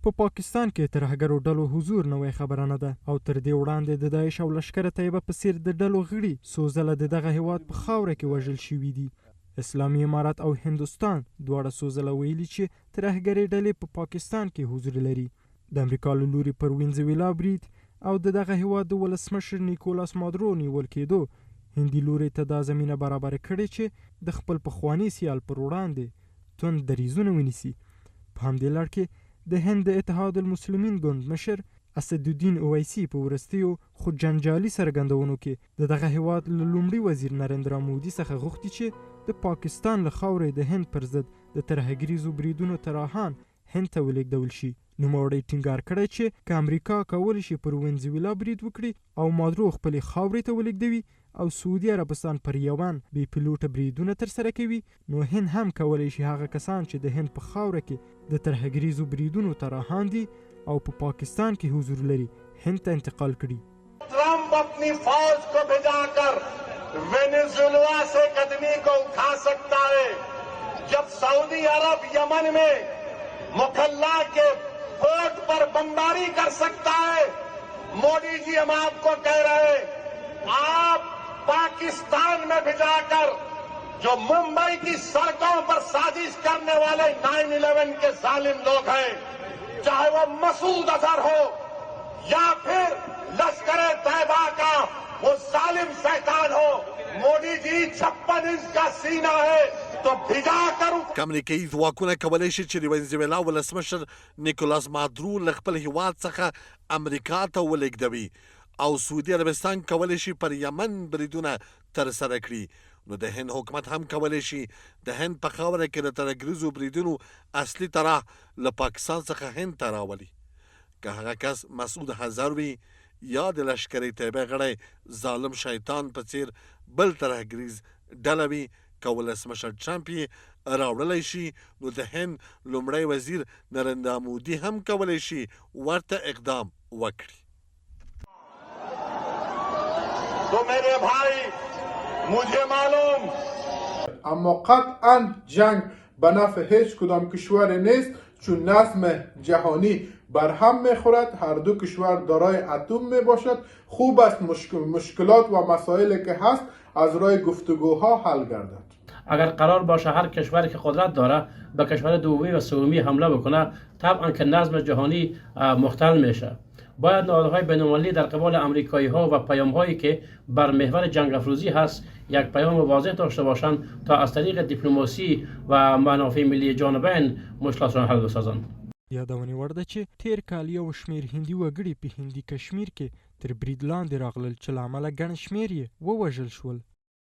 په پاکستان کې ترهګرو ډلو حضور نوې خبره نه ده او تر دې وړاندې د داعش او لشکره طیبه په څیر د ډلو غړي څو ځله د دغه هیواد په خاوره کې وژل شوي دي. اسلامي امارات او هندوستان دواړه څو ځله ویلي چې ترهګرې ډلې په پاکستان کې حضور لري. د امریکا له لوري پر وینزویلا برید او د دغه هیواد د ولسمشر نیکولاس مادورو نیول کېدو هندي لوري ته دا زمینه برابره کړې چې د خپل پخواني سیال پر وړاندې توند دریځونه ونیسي. په همدې لړ کې د هند د اتحاد المسلمین ګوند مشر اسدالدین اویسي په وروستیو خو جنجالي څرګندونو کې د دغه هیواد له لومړي وزیر نریندرا مودي څخه غوښتي چې د پاکستان له خاورې د هند پر ضد د ترهګریزو بریدونو تراهان هند ته ولېږدول شي. نوموړی ټینګار کړی چې که امریکا کولی شي پر وینزویلا برید وکړي او مادرو خپلې خاورې ته ولېږدوي او سعودي عربستان پر یمن بې پیلوټه بریدونه ترسره کوي، نو هند هم کولی شي هغه کسان چې د هند په خاوره کې د ترهګریزو بریدونو تراهان دي او په پاکستان کې حضور لري هند ته انتقال کړي. ट्रम्प अपनी फौज को भिजाकर वेनेजुएला से कदमी को उठा सकता है. जब सऊदी अरब यमन में मुखल्ला के पोर्ट पर बमबारी कर सकता है, मोदी जी हम आपको कह रहे हैं आप पाकिस्तान में भिजाकर जो मुंबई की सड़कों पर साजिश करने वाले 9/11 के जालिम लोग हैं, चाहे वो मसूद अजहर हो या फिर लश्कर तैयबा का वो जालिम शैतान हो, मोदी जी 56 इंच का सीना है तो भिजा कर. امریکایي ځواکونه کولی شي چې د وینزویلا ولسمشر نیکولاس مادورو له خپل هیواد څخه امریکا ته ولېږدوي او سعودي عربستان کولی شي پر یمن بریدونه ترسره کړي. نو د هند حکومت هم کولی شي د هند په خاوره کې د ترهګریزو بریدونو اصلي طرح له پاکستان څخه هند ته راولي. که هغه کس مسعود اظهر وي یا د لشکرې طیبه غړی ظالم شیطان په څیر بل ترهګریز ډله وي، که ولسمشر ټرمپ یې راوړلی شي نو د هند لومړی وزیر نریندرا مودي هم کولی شي ورته اقدام وکړي. تو میرے بھائی مجھے معلوم اما قطعا جنگ به نفع هیچ کدام کشور نیست، چون نظم جهانی بر هم میخورد. هر دو کشور دارای اتم میباشد. خوب است مشکلات و مسائلی که هست از راه گفتگوها حل گردد. اگر قرار باشه هر کشوری که قدرت داره به کشور دومی و سومی حمله بکنه، طبعا که نظم جهانی مختل میشه. باید نهادهای بین‌المللی در قبال امریکایی ها و پیام هایی که بر محور جنگ افروزی هست یک پیام واضح داشته باشند تا از طریق دیپلماسی و منافع ملی جانبین مشکلات را حل بسازند. یادونې وړ ده چې تیر کال یو شمېر هندي وګړي په هندي کشمیر کې تر برید لاندې راغلل چې له امله ګڼ شمېر یې ووژل شول.